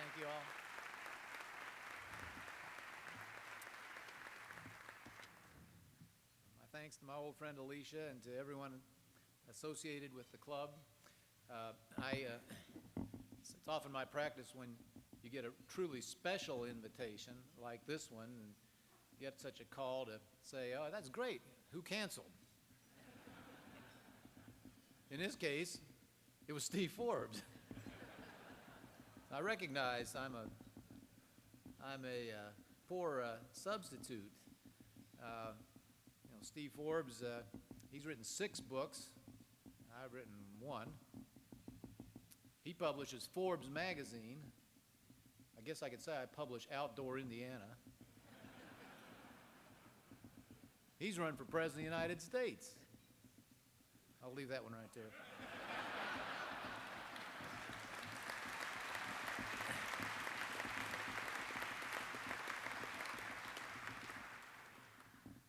Thank you all. My thanks to my old friend Alicia and to everyone associated with the club. It's often my practice when you get a truly special invitation like this one and get such a call to say, oh, that's great, who canceled? In this case, it was Steve Forbes. I recognize I'm a poor substitute. Steve Forbes, he's written 6 books. I've written 1. He publishes Forbes magazine. I guess I could say I publish Outdoor Indiana. He's run for President of the United States. I'll leave that one right there.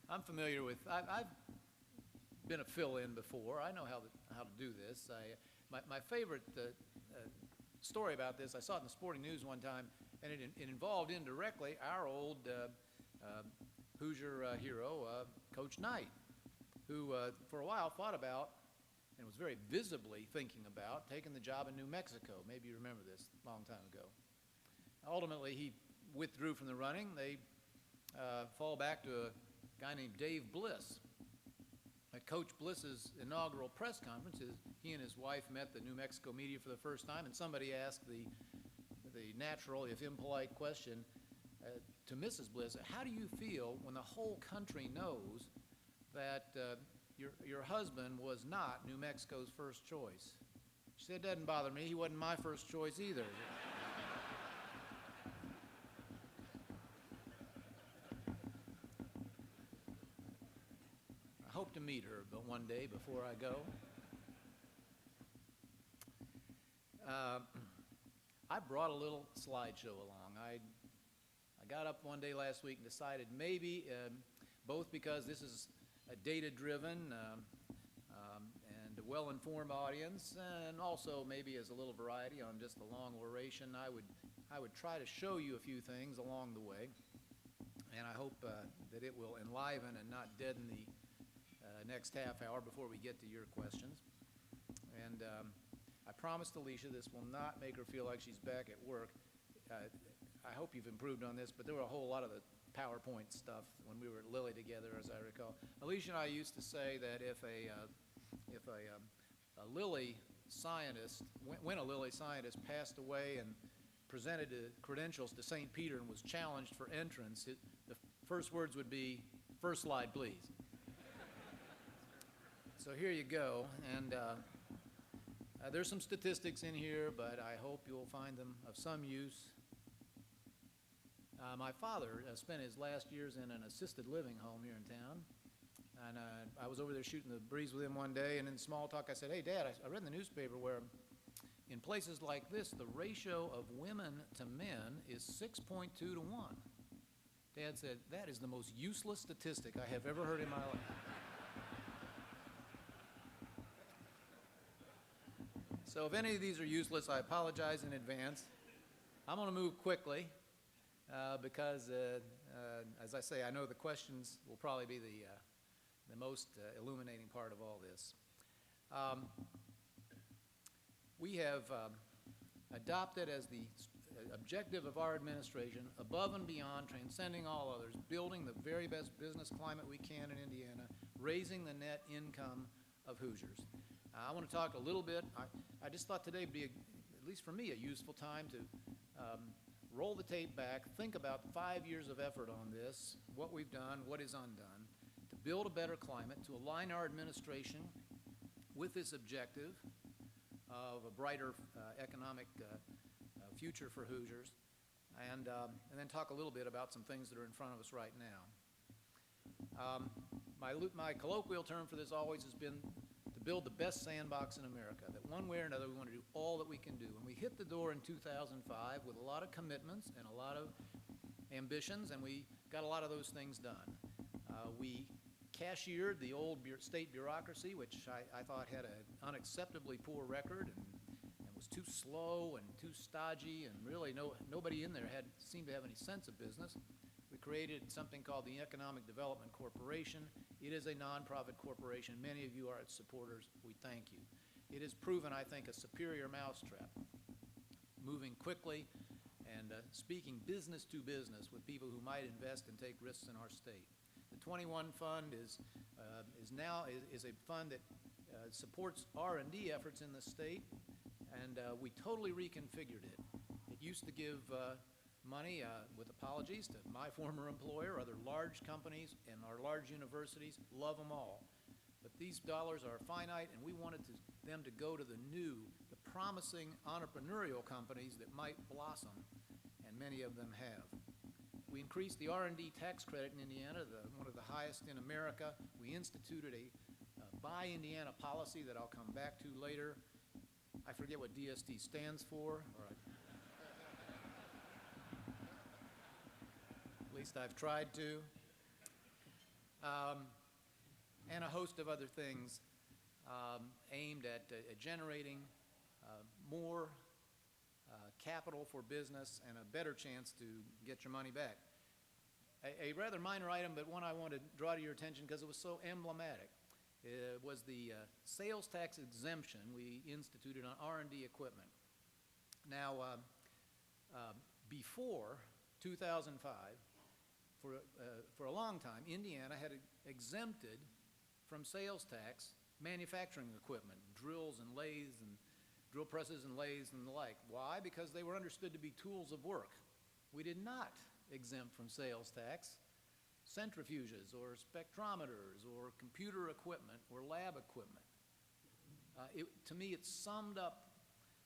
I'm familiar with, I've been a fill-in before. I know how to do this. My favorite story about this, I saw it in the Sporting News one time, and it involved indirectly our old Hoosier hero, Coach Knight, who for a while thought about, and was very visibly thinking about, taking the job in New Mexico. Maybe you remember this a long time ago. Ultimately, he withdrew from the running. They fall back to a guy named Dave Bliss. At Coach Bliss's inaugural press conference, he and his wife met the New Mexico media for the first time, and somebody asked the natural, if impolite, question to Mrs. Bliss, how do you feel when the whole country knows that your husband was not New Mexico's first choice? She said, it doesn't bother me. He wasn't my first choice either. I hope to meet her, but one day before I go. I brought a little slideshow along. I got up one day last week and decided maybe, both because this is a data-driven and a well-informed audience, and also maybe as a little variety on just a long oration, I would try to show you a few things along the way, and I hope that it will enliven and not deaden the next half hour before we get to your questions. And I promised Alicia this will not make her feel like she's back at work. I hope you've improved on this, but there were a whole lot of the PowerPoint stuff when we were at Lilly together, as I recall. Alicia and I used to say that if a Lilly scientist, when a Lilly scientist passed away and presented credentials to St. Peter and was challenged for entrance, the first words would be, first slide, please. So here you go, and there's some statistics in here, but I hope you'll find them of some use. My father spent his last years in an assisted living home here in town, and I was over there shooting the breeze with him one day, and in small talk I said, hey Dad, I read in the newspaper where in places like this the ratio of women to men is 6.2 to 1. Dad said, that is the most useless statistic I have ever heard in my life. So if any of these are useless, I apologize in advance. I'm going to move quickly because, as I say, I know the questions will probably be the most illuminating part of all this. We have adopted as the objective of our administration, above and beyond, transcending all others, building the very best business climate we can in Indiana, raising the net income of Hoosiers. I want to talk a little bit. I just thought today would be, at least for me, a useful time to roll the tape back, think about 5 years of effort on this, what we've done, what is undone, to build a better climate, to align our administration with this objective of a brighter economic future for Hoosiers, and then talk a little bit about some things that are in front of us right now. My colloquial term for this always has been to build the best sandbox in America, that one way or another we want to do all that we can do. And we hit the door in 2005 with a lot of commitments and a lot of ambitions, and we got a lot of those things done. We cashiered the old state bureaucracy, which I thought had an unacceptably poor record and was too slow and too stodgy, and really nobody in there seemed to have any sense of business. We created something called the Economic Development Corporation. It is a nonprofit corporation. Many of you are its supporters. We thank you. It has proven, I think, a superior mousetrap, moving quickly and speaking business to business with people who might invest and take risks in our state. The 21 Fund is a fund that supports R&D efforts in the state, and we totally reconfigured it. It used to give money, with apologies, to my former employer, other large companies, and our large universities. Love them all. But these dollars are finite, and we wanted them to go to the promising entrepreneurial companies that might blossom, and many of them have. We increased the R&D tax credit in Indiana, one of the highest in America. We instituted a Buy Indiana policy that I'll come back to later. I forget what DST stands for. At least I've tried to. And a host of other things aimed at generating more capital for business and a better chance to get your money back. A rather minor item, but one I want to draw to your attention because it was so emblematic, was the sales tax exemption we instituted on R&D equipment. Now, before 2005, for a long time, Indiana had exempted from sales tax manufacturing equipment, drills and lathes and drill presses and lathes and the like. Why? Because they were understood to be tools of work. We did not exempt from sales tax centrifuges or spectrometers or computer equipment or lab equipment. To me, it summed up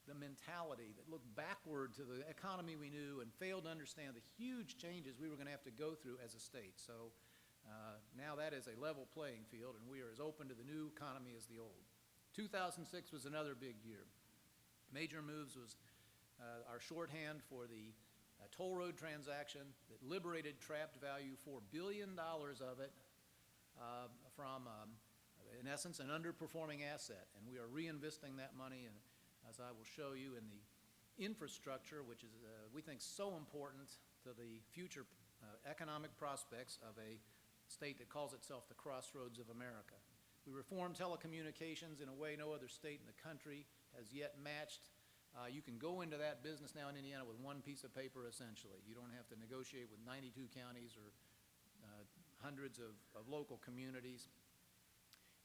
the mentality that looked backward to the economy we knew and failed to understand the huge changes we were going to have to go through as a state. So now that is a level playing field, and we are as open to the new economy as the old. 2006 was another big year. Major moves was our shorthand for the toll road transaction that liberated trapped value, $4 billion of it from, in essence, an underperforming asset. And we are reinvesting that money, and as I will show you, in the infrastructure, which is, we think, so important to the future economic prospects of a state that calls itself the crossroads of America. We reformed telecommunications in a way no other state in the country has yet matched. You can go into that business now in Indiana with one piece of paper, essentially. You don't have to negotiate with 92 counties or hundreds of local communities.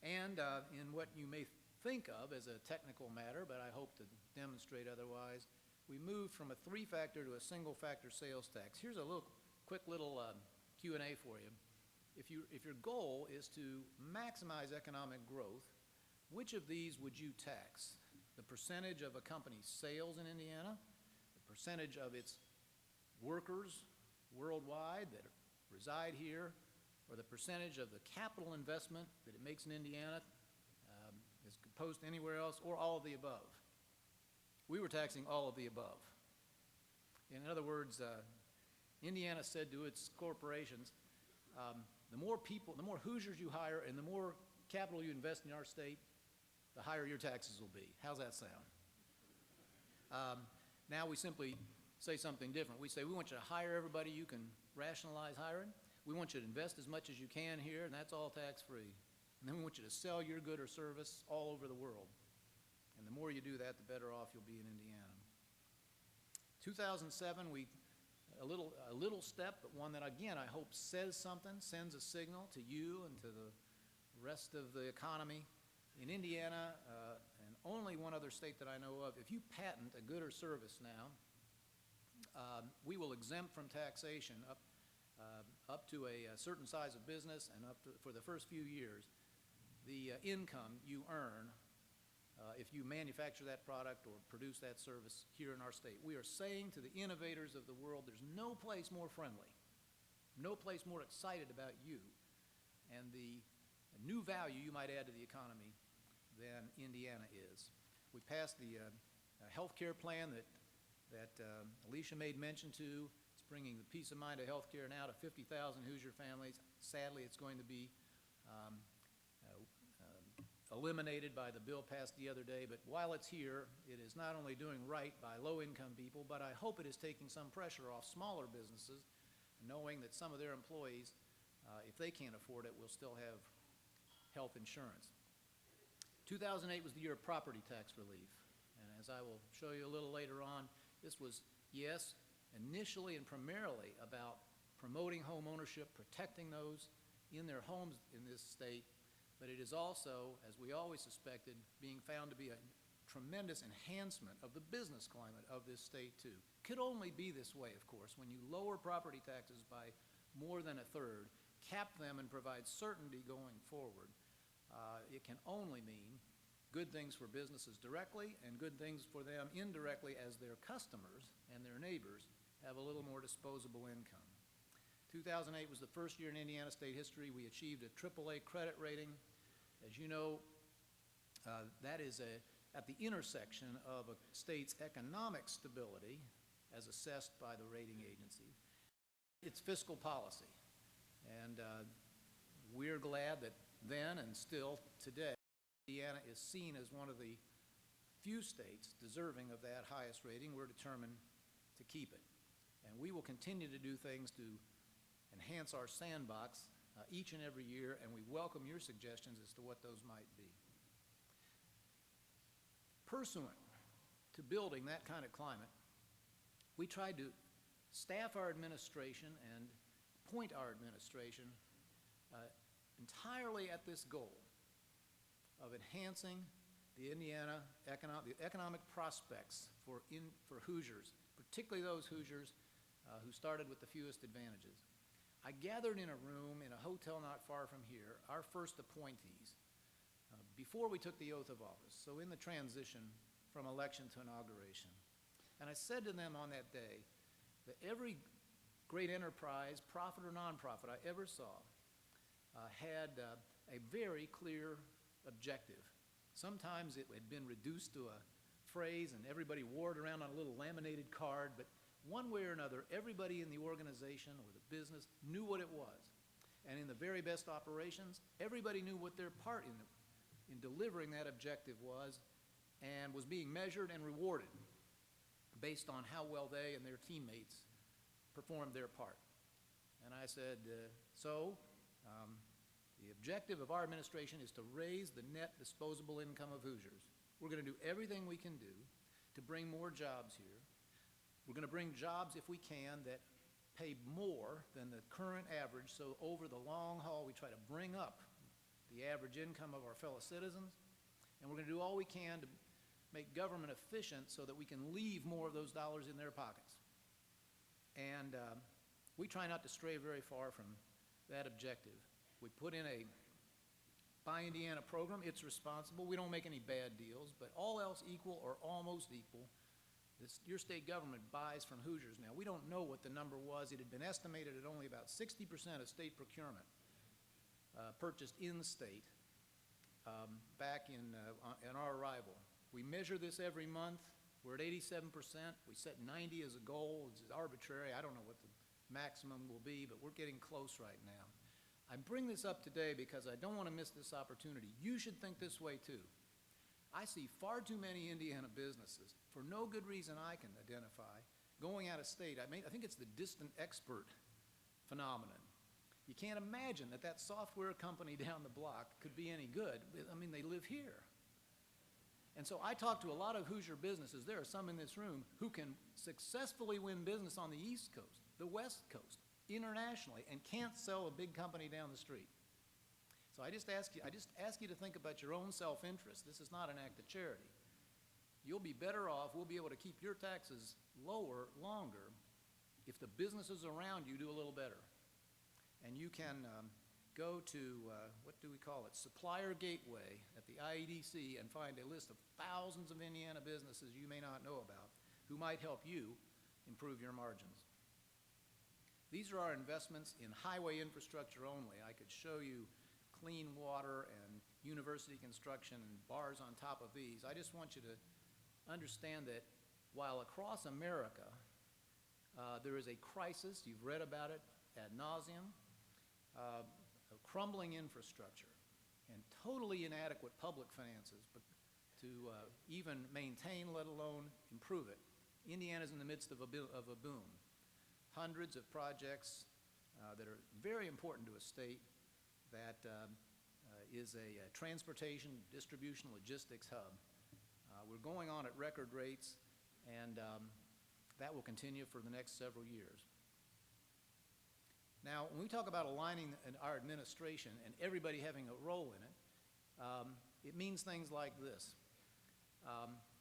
And in what you may think of as a technical matter, but I hope to demonstrate otherwise, we moved from a three-factor to a single-factor sales tax. Here's a quick little Q&A for you. If your goal is to maximize economic growth, which of these would you tax? The percentage of a company's sales in Indiana, the percentage of its workers worldwide that reside here, or the percentage of the capital investment that it makes in Indiana as opposed to anywhere else, or all of the above? We were taxing all of the above. In other words, Indiana said to its corporations, the more people, the more Hoosiers you hire and the more capital you invest in our state, the higher your taxes will be. How's that sound? Now we simply say something different. We say we want you to hire everybody you can rationalize hiring. We want you to invest as much as you can here, and that's all tax-free. And then we want you to sell your good or service all over the world. And the more you do that, the better off you'll be in Indiana. 2007, a little step, but one that, again, I hope says something, sends a signal to you and to the rest of the economy. In Indiana, and only one other state that I know of, if you patent a good or service now, we will exempt from taxation up to a certain size of business and for the first few years, the income you earn if you manufacture that product or produce that service here in our state. We are saying to the innovators of the world, there's no place more friendly, no place more excited about you and the new value you might add to the economy than Indiana is. We passed the health care plan that Alicia made mention to. It's bringing the peace of mind of health care now to 50,000 Hoosier families. Sadly, it's going to be eliminated by the bill passed the other day, but while it's here, it is not only doing right by low-income people, but I hope it is taking some pressure off smaller businesses, knowing that some of their employees, if they can't afford it, will still have health insurance. 2008 was the year of property tax relief, and as I will show you a little later on, this was, yes, initially and primarily about promoting home ownership, protecting those in their homes in this state, but it is also, as we always suspected, being found to be a tremendous enhancement of the business climate of this state, too. Could only be this way, of course, when you lower property taxes by more than a third, cap them and provide certainty going forward. It can only mean good things for businesses directly and good things for them indirectly as their customers and their neighbors have a little more disposable income. 2008 was the first year in Indiana state history we achieved a AAA credit rating. As you know, that is at the intersection of a state's economic stability as assessed by the rating agency, its fiscal policy. And we're glad that then and still today, Indiana is seen as one of the few states deserving of that highest rating. We're determined to keep it. And we will continue to do things to enhance our sandbox each and every year, and we welcome your suggestions as to what those might be. Pursuant to building that kind of climate, we tried to staff our administration and point our administration entirely at this goal of enhancing the Indiana economic prospects for Hoosiers, particularly those Hoosiers who started with the fewest advantages. I gathered in a room in a hotel not far from here our first appointees before we took the oath of office, so in the transition from election to inauguration. And I said to them on that day that every great enterprise, profit or nonprofit I ever saw, had a very clear objective. Sometimes it had been reduced to a phrase and everybody wore it around on a little laminated card, but one way or another, everybody in the organization or the business knew what it was. And in the very best operations, everybody knew what their part in delivering that objective was and was being measured and rewarded based on how well they and their teammates performed their part. And I said, the objective of our administration is to raise the net disposable income of Hoosiers. We're going to do everything we can do to bring more jobs here. We're going to bring jobs, if we can, that pay more than the current average, so over the long haul we try to bring up the average income of our fellow citizens, and we're going to do all we can to make government efficient so that we can leave more of those dollars in their pockets. And we try not to stray very far from that objective. We put in a Buy Indiana program. It's responsible. We don't make any bad deals, but all else equal or almost equal, your state government buys from Hoosiers now. We don't know what the number was. It had been estimated at only about 60% of state procurement purchased in the state back in our arrival. We measure this every month. We're at 87%. We set 90 as a goal. It's arbitrary. I don't know what the maximum will be, but we're getting close right now. I bring this up today because I don't want to miss this opportunity. You should think this way too. I see far too many Indiana businesses, for no good reason I can identify, going out of state. I think it's the distant expert phenomenon. You can't imagine that that software company down the block could be any good. I mean, they live here. And so I talk to a lot of Hoosier businesses. There are some in this room who can successfully win business on the East Coast, the West Coast, internationally, and can't sell a big company down the street. So I just ask you to think about your own self-interest. This is not an act of charity. You'll be better off, we'll be able to keep your taxes lower longer if the businesses around you do a little better. And you can go to, what do we call it, Supplier Gateway at the IEDC and find a list of thousands of Indiana businesses you may not know about who might help you improve your margins. These are our investments in highway infrastructure only. I could show you clean water and university construction and bars on top of these. I just want you to understand that while across America there is a crisis, you've read about it ad nauseum, a crumbling infrastructure, and totally inadequate public finances to even maintain, let alone improve it. Indiana's in the midst of a boom. Hundreds of projects that are very important to a state that is a transportation, distribution, logistics hub. We're going on at record rates, and that will continue for the next several years. Now, when we talk about aligning our administration and everybody having a role in it, it means things like this.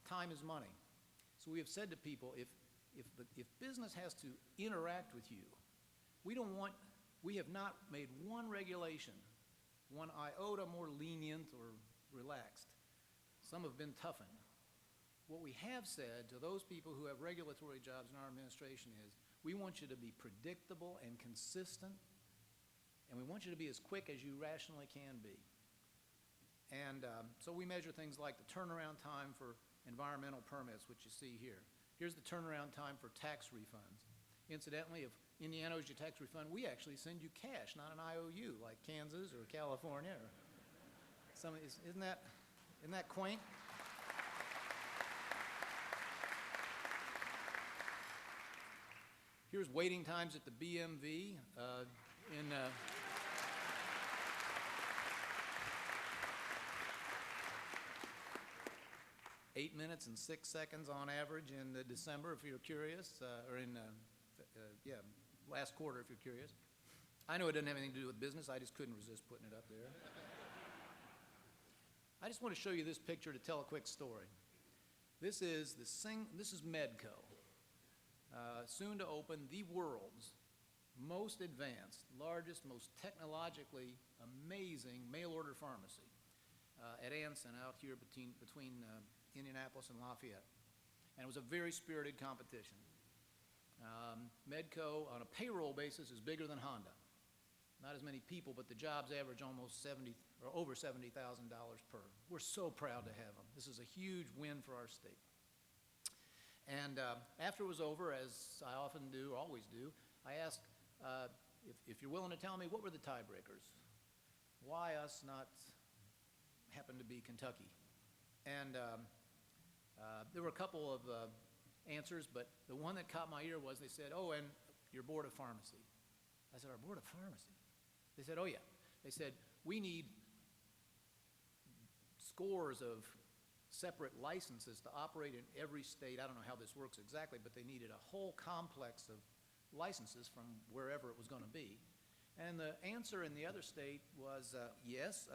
Time is money. So we have said to people, if business has to interact with you, we have not made one regulation, one iota more lenient or relaxed. Some have been toughened. What we have said to those people who have regulatory jobs in our administration is, we want you to be predictable and consistent, and we want you to be as quick as you rationally can be. And so we measure things like the turnaround time for environmental permits, which you see here. Here's the turnaround time for tax refunds. Incidentally, if Indiana owes you tax refund, we actually send you cash, not an IOU like Kansas or California. Or isn't that quaint? Here's waiting times at the BMV in 8 minutes and 6 seconds on average in December, if you're curious, or in last quarter, if you're curious. I know it doesn't have anything to do with business. I just couldn't resist putting it up there. I just want to show you this picture to tell a quick story. This is Medco. Soon to open the world's most advanced, largest, most technologically amazing mail-order pharmacy at Anson out here between Indianapolis and Lafayette. And it was a very spirited competition. Medco, on a payroll basis, is bigger than Honda. Not as many people, but the jobs average almost over $70,000 per. We're so proud to have them. This is a huge win for our state. And after it was over, as I often do, always do, I asked if you're willing to tell me, what were the tiebreakers? Why us, not happen to be Kentucky? And there were a couple of answers, but the one that caught my ear was they said, oh, and your board of pharmacy. I said, our board of pharmacy? They said, oh, yeah. They said, we need scores of separate licenses to operate in every state. I don't know how this works exactly, but they needed a whole complex of licenses from wherever it was going to be. And the answer in the other state was, yes,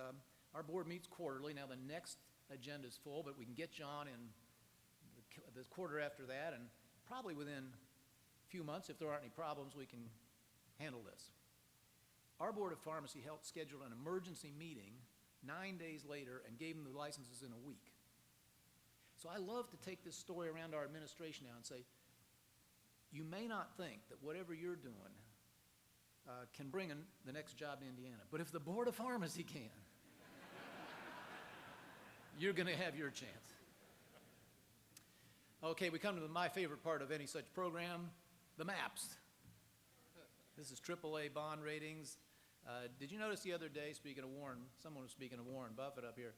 our board meets quarterly. Now the next agenda is full, but we can get you on in the quarter after that, and probably within a few months, if there aren't any problems, we can handle this. Our board of pharmacy scheduled an emergency meeting 9 days later and gave them the licenses in a week. So I love to take this story around our administration now and say, you may not think that whatever you're doing can bring the next job to Indiana, but if the board of pharmacy can, you're going to have your chance. Okay, we come to my favorite part of any such program, the maps. This is AAA bond ratings. Did you notice the other day, speaking of Warren, someone was speaking of Warren Buffett up here,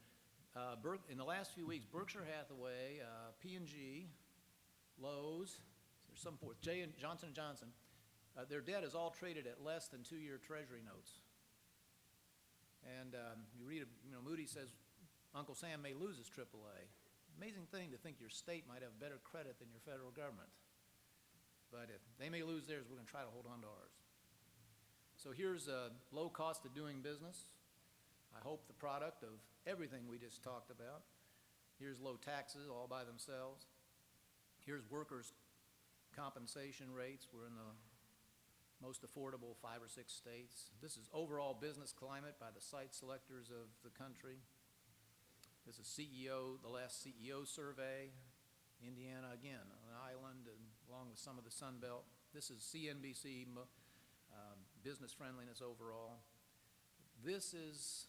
in the last few weeks, Berkshire Hathaway, P&G, Lowe's, there's some fourth, Johnson & Johnson, their debt is all traded at less than 2-year Treasury notes. And you read, Moody says Uncle Sam may lose his AAA. Amazing thing to think your state might have better credit than your federal government. But if they may lose theirs, we're going to try to hold on to ours. So here's a low cost of doing business. I hope the product of everything we just talked about. Here's low taxes all by themselves. Here's workers' compensation rates. We're in the most affordable 5 or 6 states. This is overall business climate by the site selectors of the country. This is the last CEO survey. Indiana, again, an island and along with some of the Sun Belt. This is CNBC business friendliness overall. This is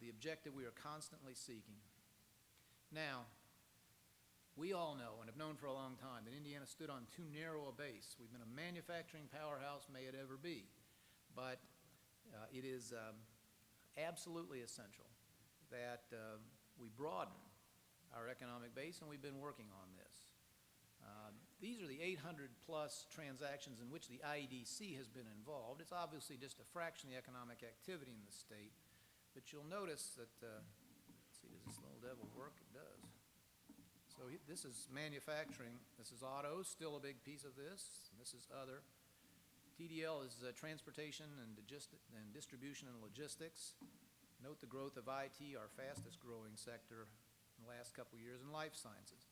the objective we are constantly seeking. Now, we all know and have known for a long time that Indiana stood on too narrow a base. We've been a manufacturing powerhouse, may it ever be. But it is absolutely essential that we broaden our economic base, and we've been working on this. These are the 800-plus transactions in which the IEDC has been involved. It's obviously just a fraction of the economic activity in the state, but you'll notice that, let's see, does this little devil work? It does. So this is manufacturing. This is autos, still a big piece of this. And this is other. TDL is transportation and distribution and logistics. Note the growth of IT, our fastest growing sector in the last couple of years, and life sciences.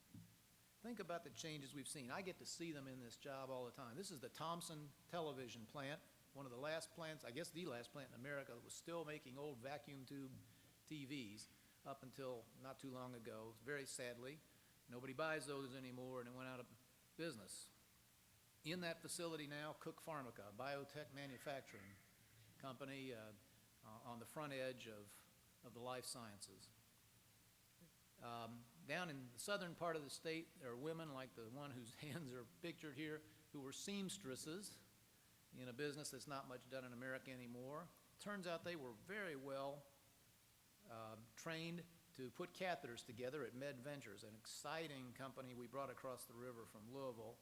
Think about the changes we've seen. I get to see them in this job all the time. This is the Thompson television plant, one of the last plants, I guess the last plant in America that was still making old vacuum tube TVs up until not too long ago. Very sadly, nobody buys those anymore, and it went out of business. In that facility now, Cook Pharmica, a biotech manufacturing company on the front edge of the life sciences. Down in the southern part of the state, there are women like the one whose hands are pictured here who were seamstresses in a business that's not much done in America anymore. Turns out they were very well trained to put catheters together at Med Ventures, an exciting company we brought across the river from Louisville.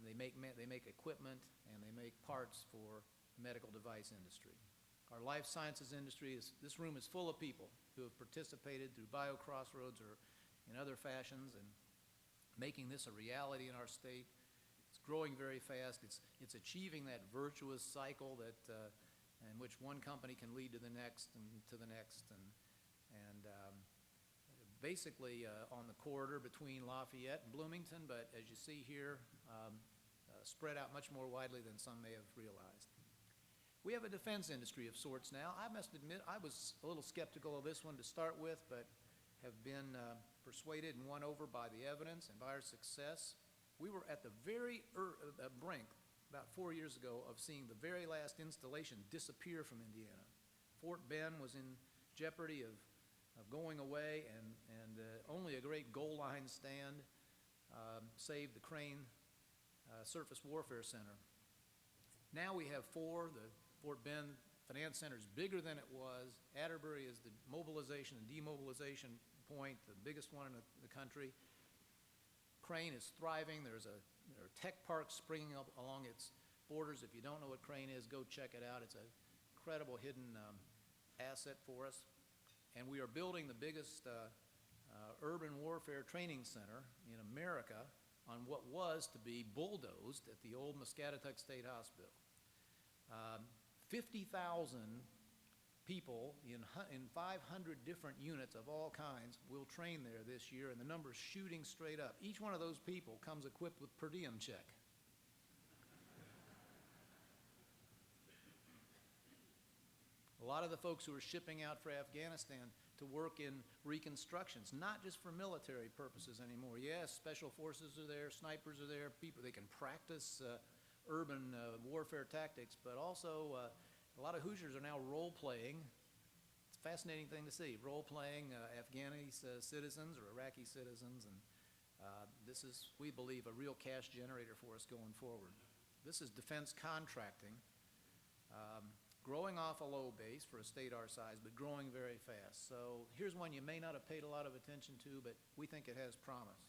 They make equipment and they make parts for the medical device industry. Our life sciences industry this room is full of people who have participated through BioCrossroads or in other fashions and making this a reality in our state. It's growing very fast. It's achieving that virtuous cycle that in which one company can lead to the next and to the next, and basically on the corridor between Lafayette and Bloomington, but as you see here, spread out much more widely than some may have realized. We have a defense industry of sorts now. I must admit I was a little skeptical of this one to start with, but have been persuaded and won over by the evidence and by our success. We were at the very brink about 4 years ago of seeing the very last installation disappear from Indiana. Fort Ben was in jeopardy of going away, and only a great goal line stand saved the Crane Surface Warfare Center. Now we have 4. The Fort Bend Finance Center is bigger than it was. Atterbury is the mobilization and demobilization point, the biggest one in the country. Crane is thriving. There are tech parks springing up along its borders. If you don't know what Crane is, go check it out. It's an incredible hidden asset for us. And we are building the biggest urban warfare training center in America on what was to be bulldozed at the old Muscatatuck State Hospital. 50,000 people in 500 different units of all kinds will train there this year, and the number's shooting straight up. Each one of those people comes equipped with per diem check. A lot of the folks who are shipping out for Afghanistan to work in reconstructions, not just for military purposes anymore. Yes, special forces are there, snipers are there, people, they can practice urban warfare tactics, but also a lot of Hoosiers are now role-playing. It's a fascinating thing to see, role-playing Afghani citizens or Iraqi citizens, and this is, we believe, a real cash generator for us going forward. This is defense contracting, growing off a low base for a state our size, but growing very fast. So here's one you may not have paid a lot of attention to, but we think it has promise.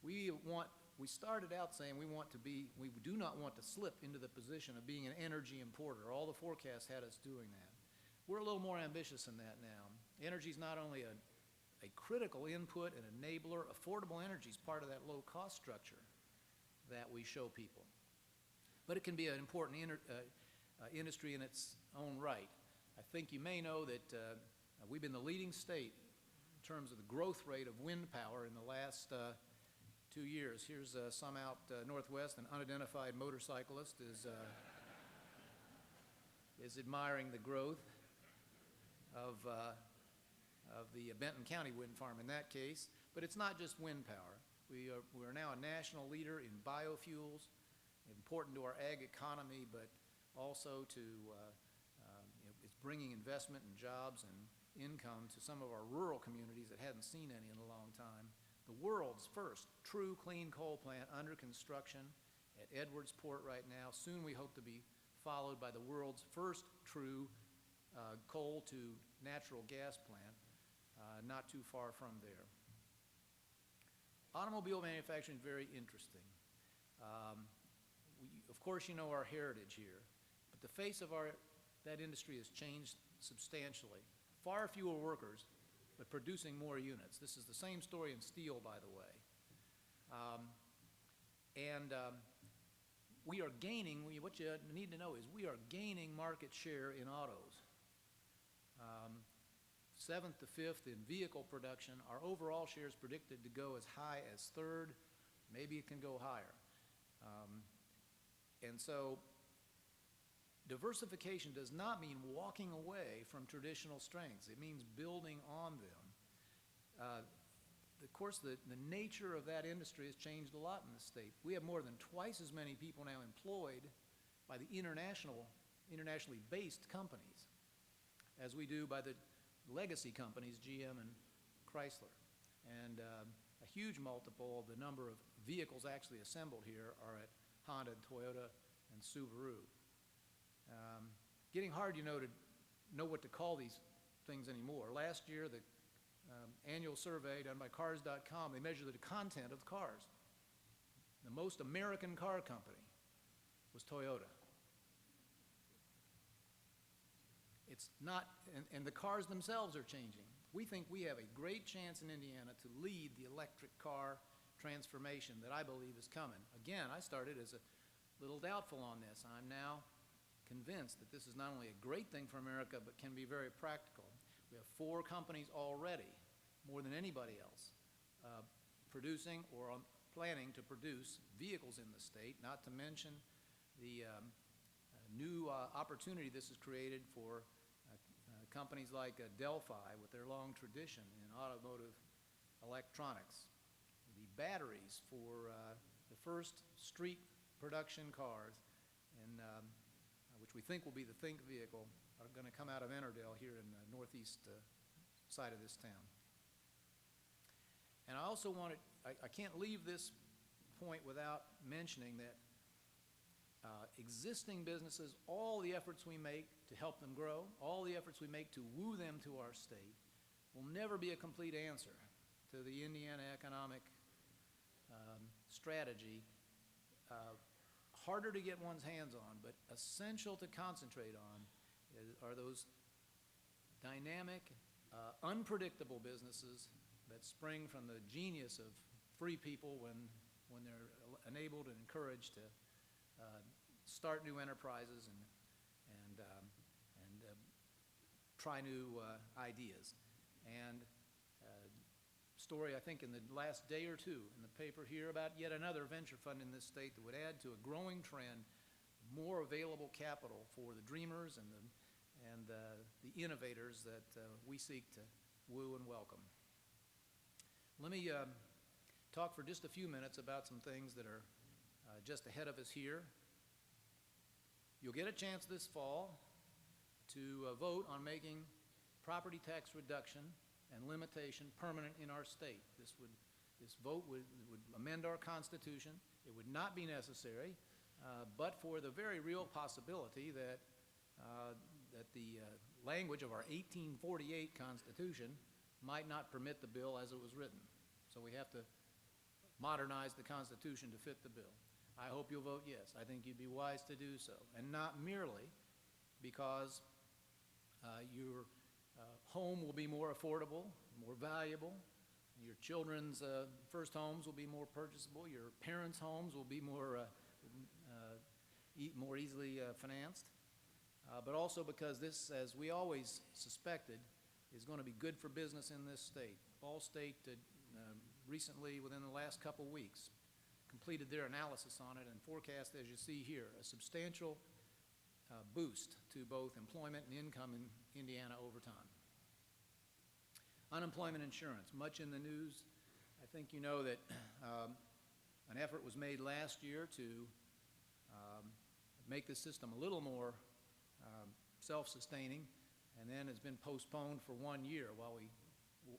We started out saying we do not want to slip into the position of being an energy importer. All the forecasts had us doing that. We're a little more ambitious than that now. Energy is not only a critical input and enabler. Affordable energy is part of that low-cost structure that we show people. But it can be an important industry in its own right. I think you may know that we've been the leading state in terms of the growth rate of wind power in the last 2 years. Here's some out northwest. An unidentified motorcyclist is admiring the growth of the Benton County wind farm in that case. But it's not just wind power. We are now a national leader in biofuels, important to our ag economy, but also to it's bringing investment and jobs and income to some of our rural communities that hadn't seen any in a long time. The world's first true clean coal plant under construction at Edwardsport right now. Soon we hope to be followed by the world's first true coal to natural gas plant, not too far from there. Automobile manufacturing is very interesting. Of course, you know our heritage here, but the face of that industry has changed substantially. Far fewer workers, but producing more units. This is the same story in steel, by the way. We are gaining, what you need to know is we are gaining market share in autos. 7th to 5th in vehicle production. Our overall share is predicted to go as high as 3rd. Maybe it can go higher. And so diversification does not mean walking away from traditional strengths. It means building on them. Of course, the nature of that industry has changed a lot in the state. We have more than twice as many people now employed by the internationally based companies as we do by the legacy companies, GM and Chrysler. And a huge multiple of the number of vehicles actually assembled here are at Honda, Toyota, and Subaru. Getting hard, to know what to call these things anymore. Last year, the annual survey done by Cars.com, they measured the content of cars. The most American car company was Toyota. It's not, and the cars themselves are changing. We think we have a great chance in Indiana to lead the electric car transformation that I believe is coming. Again, I started as a little doubtful on this. I'm now convinced that this is not only a great thing for America, but can be very practical. We have 4 companies already, more than anybody else, producing or planning to produce vehicles in the state, not to mention the new opportunity this has created for companies like Delphi with their long tradition in automotive electronics. The batteries for the first street production cars, which we think will be the Think vehicle, are going to come out of Ennerdale here in the northeast side of this town. And I also wanted, I can't leave this point without mentioning that existing businesses, all the efforts we make to help them grow, all the efforts we make to woo them to our state, will never be a complete answer to the Indiana economic strategy. Harder to get one's hands on, but essential to concentrate on are those dynamic, unpredictable businesses that spring from the genius of free people when they're enabled and encouraged to start new enterprises and try new ideas. And story, I think, in the last day or two in the paper here about yet another venture fund in this state that would add to a growing trend, more available capital for the dreamers and the innovators that we seek to woo and welcome. Let me talk for just a few minutes about some things that are just ahead of us here. You'll get a chance this fall to vote on making property tax reduction and limitation permanent in our state. This vote would amend our Constitution. It would not be necessary, but for the very real possibility that the language of our 1848 Constitution might not permit the bill as it was written. So we have to modernize the Constitution to fit the bill. I hope you'll vote yes. I think you'd be wise to do so, and not merely because your home will be more affordable, more valuable, your children's first homes will be more purchasable, your parents' homes will be more easily financed, but also because this, as we always suspected, is going to be good for business in this state. Ball State recently, within the last couple weeks, completed their analysis on it and forecast, as you see here, a substantial boost to both employment and income in Indiana over time. Unemployment insurance, much in the news. I think you know that an effort was made last year to make the system a little more self-sustaining, and then it's been postponed for 1 year while we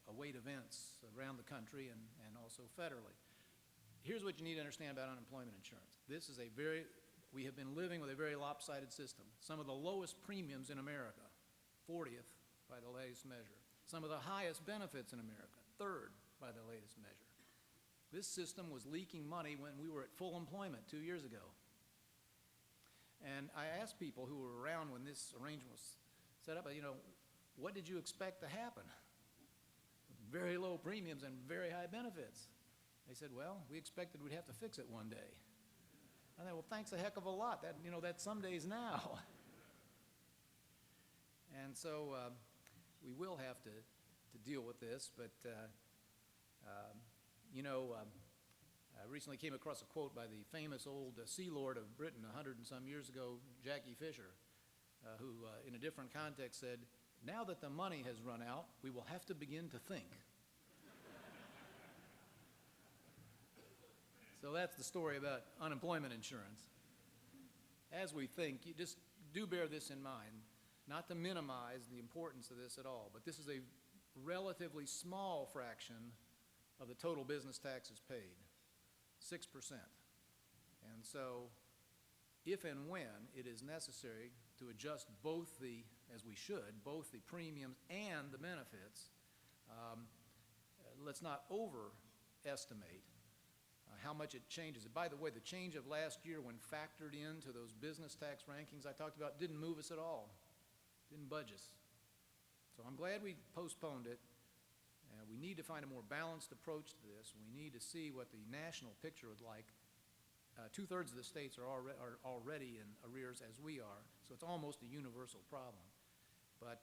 await events around the country and also federally. Here's what you need to understand about unemployment insurance. This is we have been living with a very lopsided system, some of the lowest premiums in America. 40th by the latest measure. Some of the highest benefits in America, 3rd by the latest measure. This system was leaking money when we were at full employment 2 years ago. And I asked people who were around when this arrangement was set up, what did you expect to happen? Very low premiums and very high benefits. They said, well, we expected we'd have to fix it one day. I thought, well, thanks a heck of a lot. That's some days now. And so we will have to deal with this, but I recently came across a quote by the famous old Sea Lord of Britain 100 and some years ago, Jackie Fisher, who in a different context said, now that the money has run out, we will have to begin to think. So that's the story about unemployment insurance. As we think, you just do bear this in mind, not to minimize the importance of this at all, but this is a relatively small fraction of the total business taxes paid, 6%. And so if and when it is necessary to adjust both as we should, both the premiums and the benefits, let's not overestimate how much it changes. By the way, the change of last year when factored into those business tax rankings I talked about didn't move us at all, didn't budge us. So I'm glad we postponed it. We need to find a more balanced approach to this. We need to see what the national picture would like. 2/3 of the states are already in arrears as we are, so it's almost a universal problem. But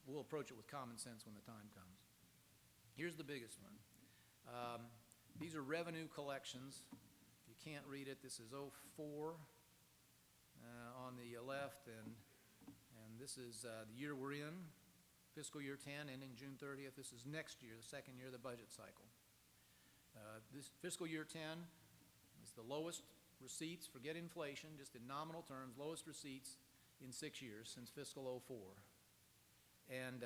we'll approach it with common sense when the time comes. Here's the biggest one. These are revenue collections. If you can't read it, this is 04 on the left, and this is the year we're in, fiscal year 10, ending June 30th. This is next year, the second year of the budget cycle. This fiscal year 10 is the lowest receipts, forget inflation, just in nominal terms, lowest receipts in 6 years since fiscal 04. And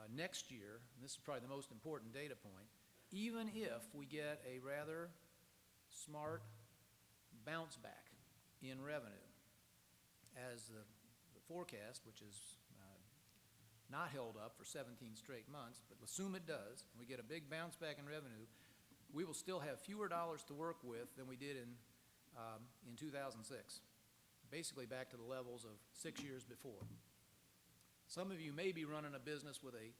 next year, and this is probably the most important data point, even if we get a rather smart bounce back in revenue, as the forecast, which is not held up for 17 straight months, but assume it does, and we get a big bounce back in revenue, we will still have fewer dollars to work with than we did in 2006, basically back to the levels of 6 years before. Some of you may be running a business with a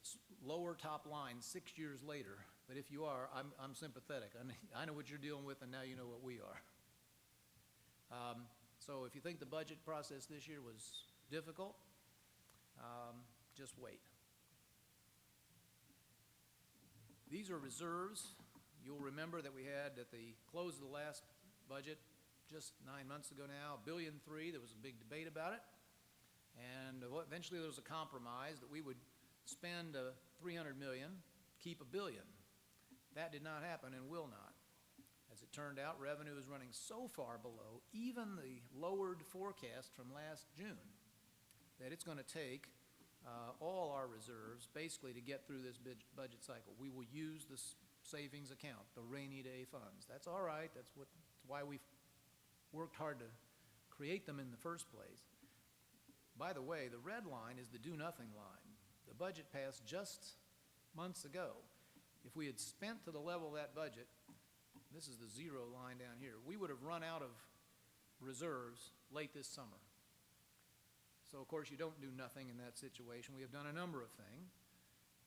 lower top line 6 years later, but if you are, I'm sympathetic. I know what you're dealing with, and now you know what we are. So if you think the budget process this year was difficult, just wait. These are reserves. You'll remember that we had at the close of the last budget, just 9 months ago now, $1.3 billion. There was a big debate about it. And eventually there was a compromise that we would spend $300 million, keep $1 billion. That did not happen and will not. As it turned out, revenue is running so far below even the lowered forecast from last June that it's going to take all our reserves basically to get through this budget cycle. We will use the savings account, the rainy day funds. That's all right. That's why we've worked hard to create them in the first place. By the way, the red line is the do-nothing line. The budget passed just months ago. If we had spent to the level of that budget, this is the zero line down here, we would have run out of reserves late this summer. So, of course, you don't do nothing in that situation. We have done a number of things.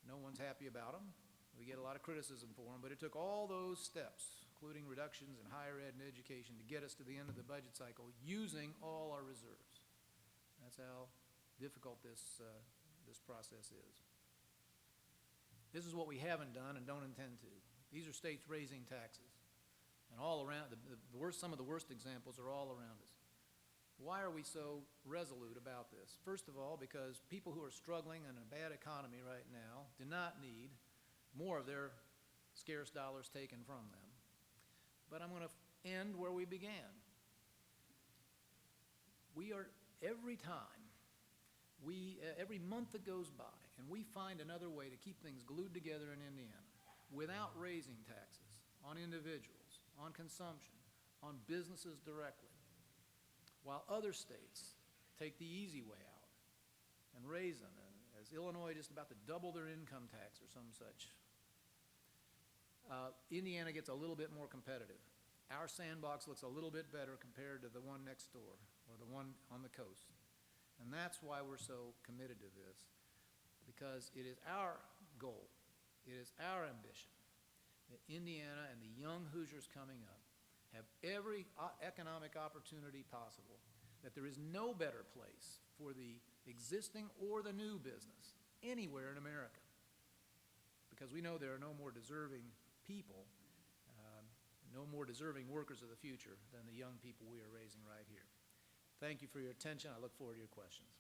No one's happy about them. We get a lot of criticism for them, but it took all those steps, including reductions in higher ed and education, to get us to the end of the budget cycle using all our reserves. That's how difficult this process is. This is what we haven't done and don't intend to. These are states raising taxes. And all around, some of the worst examples are all around us. Why are we so resolute about this? First of all, because people who are struggling in a bad economy right now do not need more of their scarce dollars taken from them. But I'm going to end where we began. Every month that goes by, and we find another way to keep things glued together in Indiana without raising taxes on individuals, on consumption, on businesses directly, while other states take the easy way out and raisin, as Illinois just about to double their income tax or some such. Indiana gets a little bit more competitive. Our sandbox looks a little bit better compared to the one next door or the one on the coast. And that's why we're so committed to this, because it is our goal, it is our ambition that Indiana and the young Hoosiers coming up have every economic opportunity possible, that there is no better place for the existing or the new business anywhere in America, because we know there are no more deserving people, no more deserving workers of the future than the young people we are raising right here. Thank you for your attention. I look forward to your questions.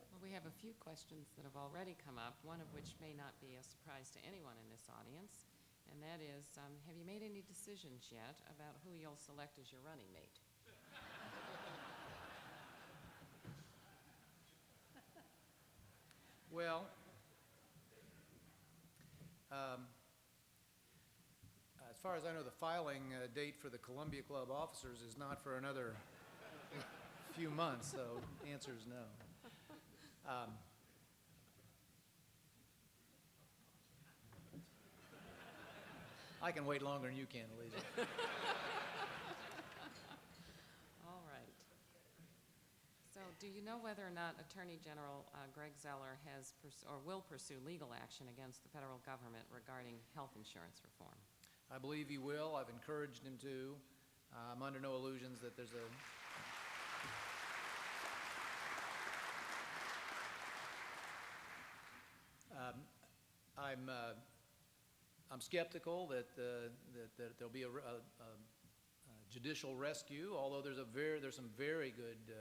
Well, we have a few questions that have already come up, one of which may not be a surprise to anyone in this audience, and that is, have you made any decisions yet about who you'll select as your running mate? Well, as far as I know, the filing date for the Columbia Club officers is not for another few months, so the answer is no. I can wait longer than you can, Alicia. All right. So do you know whether or not Attorney General Greg Zeller has or will pursue legal action against the federal government regarding health insurance reform? I believe he will. I've encouraged him to. I'm under no illusions that there's a I'm skeptical that there'll be a judicial rescue, although there's some very good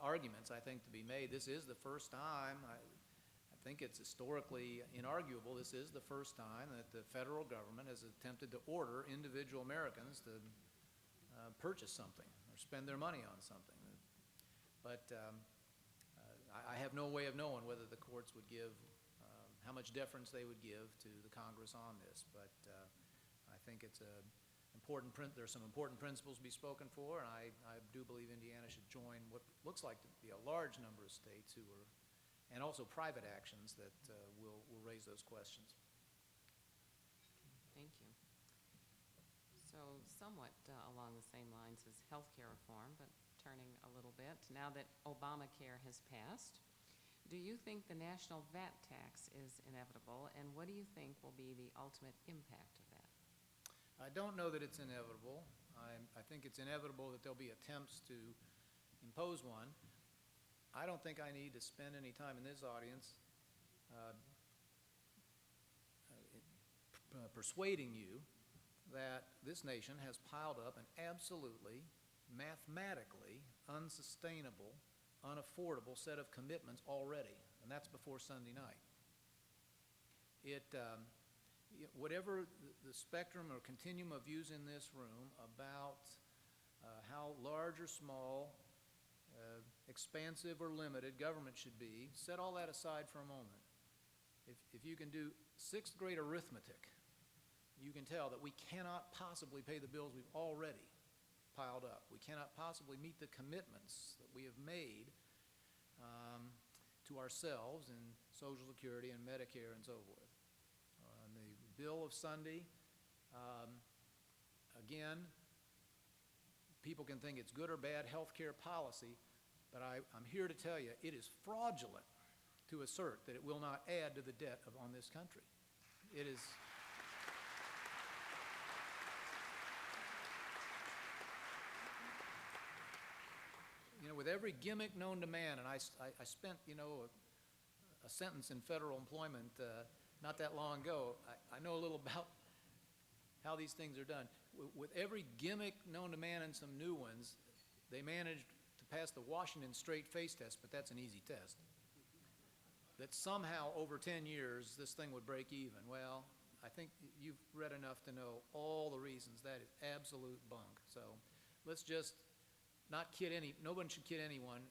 arguments, I think, to be made. This is the first time, I think it's historically inarguable, this is the first time that the federal government has attempted to order individual Americans to purchase something or spend their money on something. But I have no way of knowing whether the courts would give how much deference they would give to the Congress on this, but I think it's there's some important principles to be spoken for, and I do believe Indiana should join what looks like to be a large number of states who are, and also private actions that will raise those questions. Thank you. So somewhat along the same lines as healthcare reform, but turning a little bit, now that Obamacare has passed, do you think the national VAT tax is inevitable, and what do you think will be the ultimate impact of that? I don't know that it's inevitable. I think it's inevitable that there'll be attempts to impose one. I don't think I need to spend any time in this audience persuading you that this nation has piled up an absolutely, mathematically unsustainable, unaffordable set of commitments already, and that's before Sunday night. Whatever the spectrum or continuum of views in this room about how large or small, expansive or limited government should be, set all that aside for a moment. If you can do sixth grade arithmetic, you can tell that we cannot possibly pay the bills we've already piled up. We cannot possibly meet the commitments that we have made to ourselves in Social Security and Medicare and so forth. On the bill of Sunday, again, people can think it's good or bad health care policy, but I'm here to tell you it is fraudulent to assert that it will not add to the debt on this country. It is. With every gimmick known to man, and I spent, a sentence in federal employment not that long ago. I know a little about how these things are done. With every gimmick known to man and some new ones, they managed to pass the Washington straight face test, but that's an easy test. That somehow over 10 years this thing would break even. Well, I think you've read enough to know all the reasons that is absolute bunk. So let's just not kid no one should kid anyone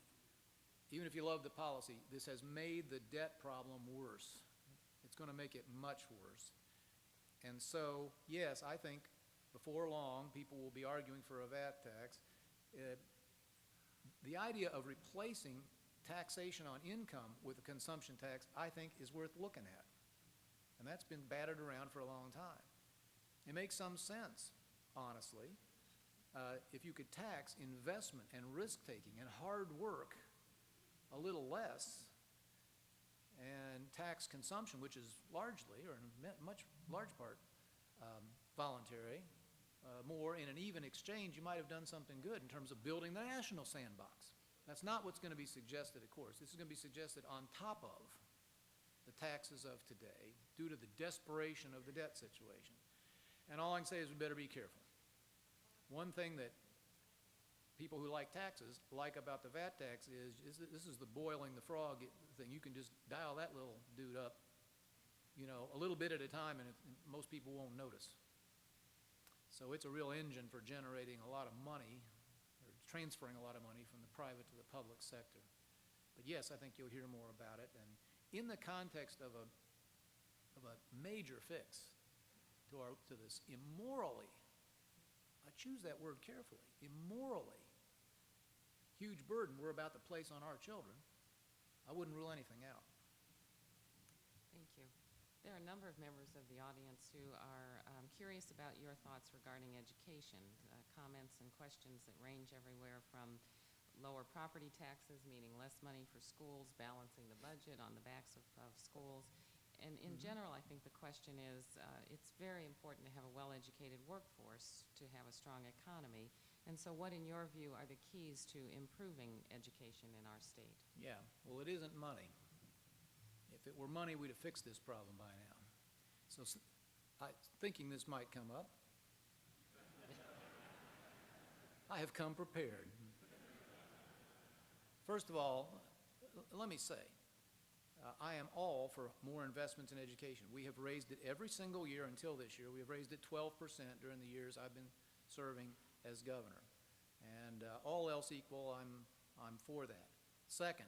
even if you love the policy, this has made the debt problem worse. It's going to make it much worse. And so, yes, I think before long, people will be arguing for a VAT tax. The idea of replacing taxation on income with a consumption tax, I think, is worth looking at. And that's been battered around for a long time. It makes some sense, honestly, if you could tax investment and risk-taking and hard work a little less, and tax consumption, which is largely, or in much large part, voluntary, more in an even exchange, you might have done something good in terms of building the national sandbox. That's not what's going to be suggested, of course. This is going to be suggested on top of the taxes of today due to the desperation of the debt situation. And all I can say is we better be careful. One thing that people who like taxes like about the VAT tax is this is the boiling the frog thing. You can just dial that little dude up, you know, a little bit at a time, and most people won't notice. So it's a real engine for generating a lot of money, or transferring a lot of money from the private to the public sector. But yes, I think you'll hear more about it. And in the context of a major fix to this immorally, I choose that word carefully, immorally huge burden we're about to place on our children, I wouldn't rule anything out. Thank you. There are a number of members of the audience who are curious about your thoughts regarding education, comments and questions that range everywhere from lower property taxes, meaning less money for schools, balancing the budget on the backs of schools. And in general, I think the question is, it's very important to have a well-educated workforce to have a strong economy. And so what, in your view, are the keys to improving education in our state? Yeah, well, it isn't money. If it were money, we'd have fixed this problem by now. So thinking this might come up, I have come prepared. First of all, let me say, I am all for more investments in education. We have raised it every single year until this year. We have raised it 12% during the years I've been serving as governor. And all else equal, I'm for that. Second,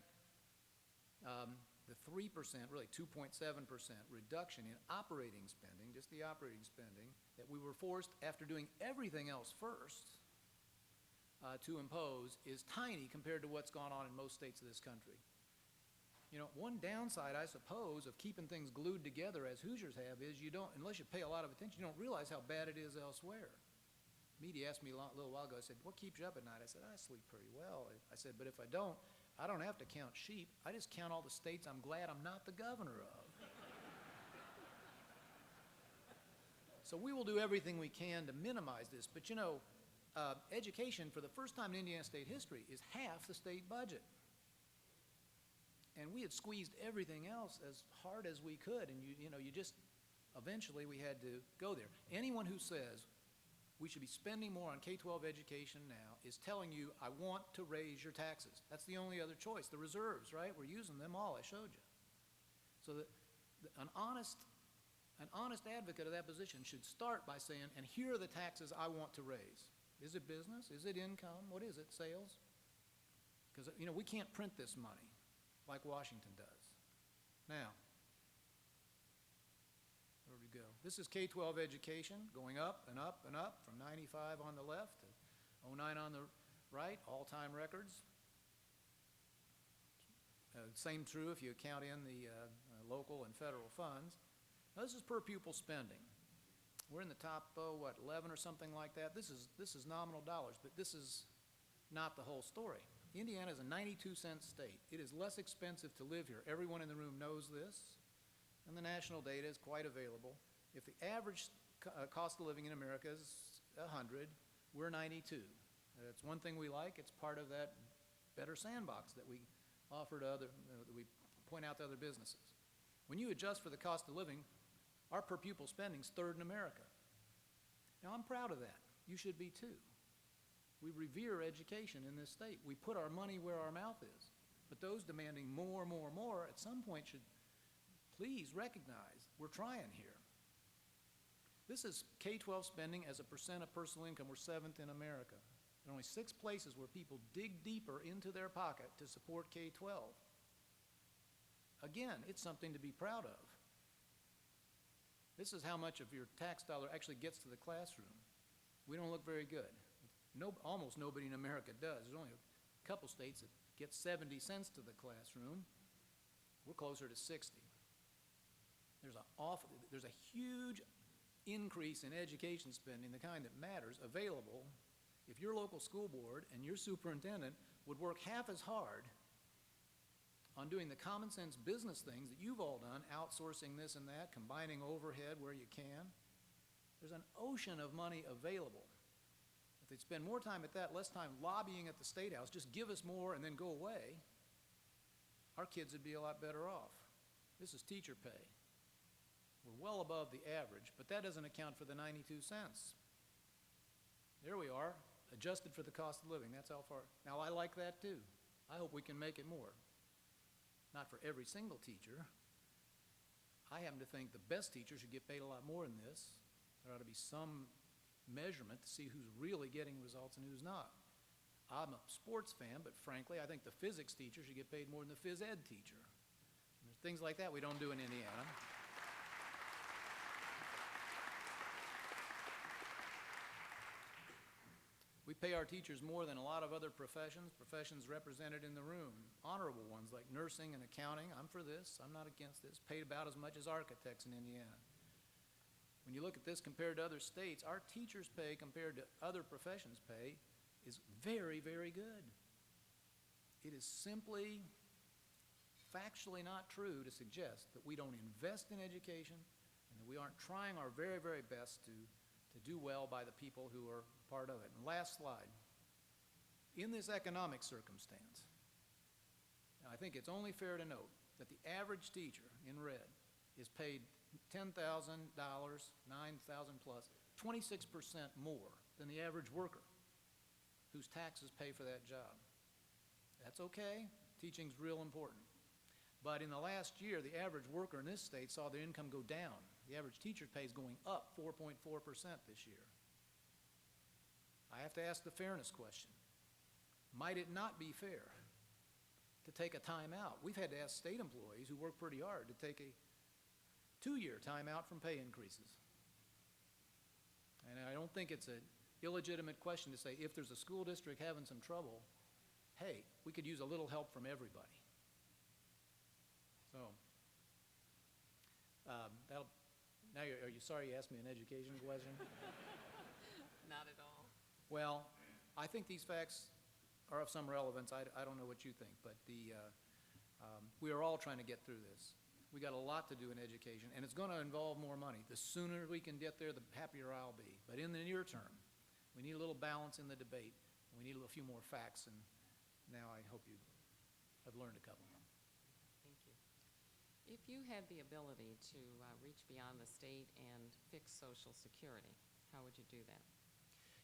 the 3%, really 2.7% reduction in operating spending, just the operating spending, that we were forced, after doing everything else first, to impose is tiny compared to what's gone on in most states of this country. You know, one downside, I suppose, of keeping things glued together as Hoosiers have is you don't, unless you pay a lot of attention, you don't realize how bad it is elsewhere. Media asked me a little while ago, I said, what keeps you up at night? I said, I sleep pretty well. I said, but if I don't have to count sheep. I just count all the states I'm glad I'm not the governor of. So we will do everything we can to minimize this. But you know, education for the first time in Indiana state history is half the state budget. And we had squeezed everything else as hard as we could, and eventually we had to go there. Anyone who says we should be spending more on K-12 education now is telling you, I want to raise your taxes. That's the only other choice. The reserves, right? We're using them all, I showed you. So an honest advocate of that position should start by saying, and here are the taxes I want to raise. Is it business? Is it income? What is it? Sales? Because, you know, we can't print this money like Washington does. Now, where do we go? This is K-12 education going up and up and up from 95 on the left to 09 on the right, all-time records. Same true if you count in the local and federal funds. Now, this is per pupil spending. We're in the top, 11 or something like that. This is nominal dollars, but this is not the whole story. Indiana is a 92-cent state. It is less expensive to live here. Everyone in the room knows this, and the national data is quite available. If the average cost of living in America is 100, we're 92. That's one thing we like. It's part of that better sandbox that we offer to that we point out to other businesses. When you adjust for the cost of living, our per pupil spending is third in America. Now, I'm proud of that. You should be too. We revere education in this state. We put our money where our mouth is. But those demanding more at some point should please recognize we're trying here. This is K-12 spending as a percent of personal income. We're 7th in America. There are only 6 places where people dig deeper into their pocket to support K-12. Again, it's something to be proud of. This is how much of your tax dollar actually gets to the classroom. We don't look very good. Almost nobody in America does. There's only a couple states that get 70 cents to the classroom. We're closer to 60. There's a huge increase in education spending, the kind that matters, available if your local school board and your superintendent would work half as hard on doing the common sense business things that you've all done, outsourcing this and that, combining overhead where you can. There's an ocean of money available. If they'd spend more time at that, less time lobbying at the State House, just give us more and then go away, our kids would be a lot better off. This is teacher pay. We're well above the average, but that doesn't account for the 92 cents. There we are, adjusted for the cost of living. That's how far. Now, I like that too. I hope we can make it more. Not for every single teacher. I happen to think the best teachers should get paid a lot more than this. There ought to be some measurement to see who's really getting results and who's not. I'm a sports fan, but frankly, I think the physics teacher should get paid more than the phys ed teacher. And there's things like that we don't do in Indiana. We pay our teachers more than a lot of other professions represented in the room. Honorable ones like nursing and accounting. I'm for this. I'm not against this. Paid about as much as architects in Indiana. When you look at this compared to other states, our teachers' pay compared to other professions' pay is very, very good. It is simply factually not true to suggest that we don't invest in education and that we aren't trying our very, very best to do well by the people who are part of it. And last slide. In this economic circumstance, now I think it's only fair to note that the average teacher in red is paid $10,000, $9,000 plus, 26% more than the average worker whose taxes pay for that job. That's okay. Teaching's real important. But in the last year, the average worker in this state saw their income go down. The average teacher pay is going up 4.4% this year. I have to ask the fairness question. Might it not be fair to take a time out? We've had to ask state employees who work pretty hard to take a 2-year time out from pay increases. And I don't think it's an illegitimate question to say if there's a school district having some trouble, hey, we could use a little help from everybody. So, now are you sorry you asked me an education question? Not at all. Well, I think these facts are of some relevance. I don't know what you think, but we are all trying to get through this. We got a lot to do in education, and it's going to involve more money. The sooner we can get there, the happier I'll be. But in the near term, we need a little balance in the debate, and we need a few more facts, and now I hope you have learned a couple. Thank you. If you had the ability to reach beyond the state and fix Social Security, how would you do that?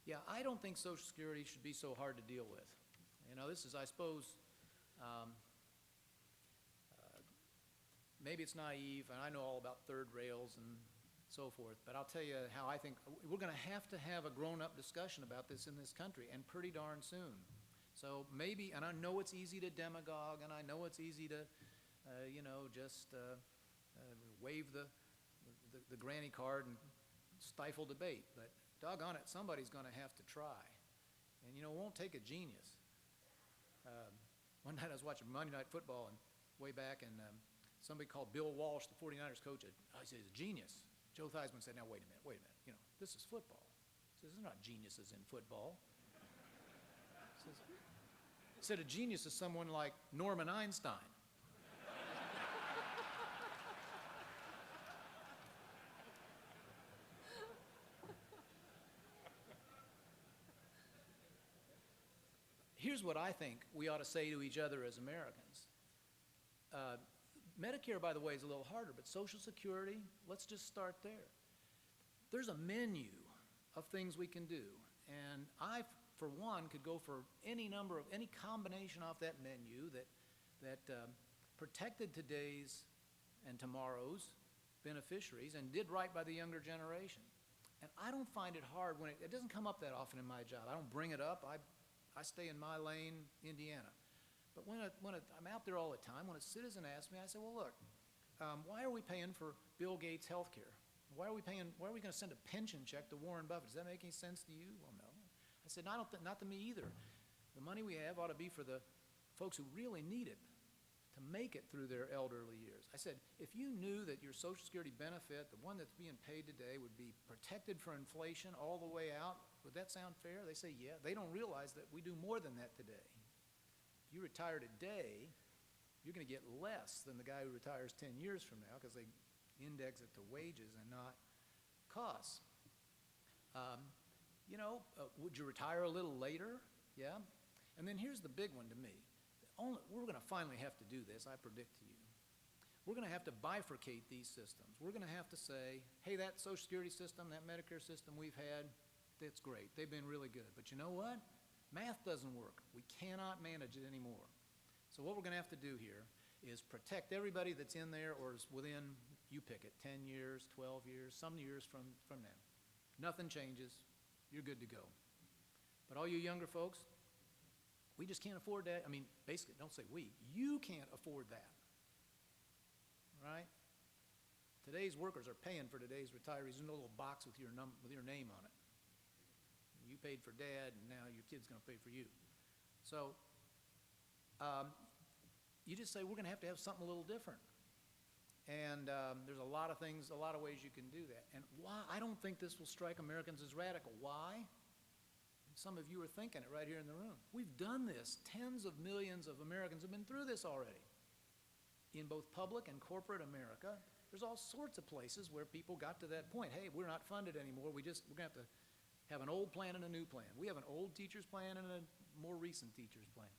Yeah, I don't think Social Security should be so hard to deal with. You know, this is, I suppose, maybe it's naive, and I know all about third rails and so forth, but I'll tell you how I think we're going to have a grown-up discussion about this in this country, and pretty darn soon. So maybe, and I know it's easy to demagogue, and I know it's easy to, just wave the granny card and stifle debate, but doggone it, somebody's going to have to try. And, you know, it won't take a genius. One night I was watching Monday Night Football and way back, and somebody called Bill Walsh, the 49ers coach, I said, he's a genius. Joe Theismann said, now, wait a minute. You know, this is football. He says, there's not geniuses in football. He said, a genius is someone like Norman Einstein. Here's what I think we ought to say to each other as Americans. Medicare, by the way, is a little harder, but Social Security, let's just start there. There's a menu of things we can do, and I, for one, could go for any combination off that menu that protected today's and tomorrow's beneficiaries and did right by the younger generation. And I don't find it hard when it doesn't come up that often in my job. I don't bring it up. I stay in my lane, Indiana. But when I'm out there all the time, when a citizen asks me, I say, well, look, why are we paying for Bill Gates' health care? Why are we going to send a pension check to Warren Buffett? Does that make any sense to you? Well, no. I said, not to me either. The money we have ought to be for the folks who really need it to make it through their elderly years. I said, if you knew that your Social Security benefit, the one that's being paid today, would be protected for inflation all the way out, would that sound fair? They say, yeah. They don't realize that we do more than that today. If you retire today, you're going to get less than the guy who retires 10 years from now because they index it to wages and not costs. Would you retire a little later? Yeah. And then here's the big one to me. We're going to finally have to do this, I predict to you. We're going to have to bifurcate these systems. We're going to have to say, hey, that Social Security system, that Medicare system we've had, that's great. They've been really good. But you know what? Math doesn't work. We cannot manage it anymore. So what we're going to have to do here is protect everybody that's in there or is within, you pick it, 10 years, 12 years, some years from now. Nothing changes. You're good to go. But all you younger folks, we just can't afford that. I mean, basically, don't say we. You can't afford that, right? Today's workers are paying for today's retirees. There's no little box with your name on it. You paid for Dad, and now your kid's going to pay for you. So you just say, we're going to have something a little different. And there's a lot of things, a lot of ways you can do that. And why? I don't think this will strike Americans as radical. Why? Some of you are thinking it right here in the room. We've done this. Tens of millions of Americans have been through this already. In both public and corporate America, there's all sorts of places where people got to that point. Hey, we're not funded anymore. We're going to have to have an old plan and a new plan. We have an old teacher's plan and a more recent teacher's plan.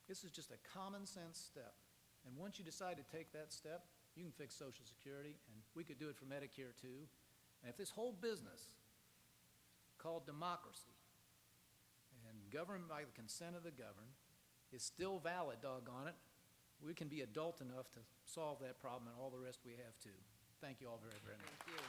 This is just a common sense step. And once you decide to take that step, you can fix Social Security, and we could do it for Medicare too. And if this whole business called democracy and government by the consent of the governed is still valid, doggone it, we can be adult enough to solve that problem and all the rest we have too. Thank you all very, very much. Thank you.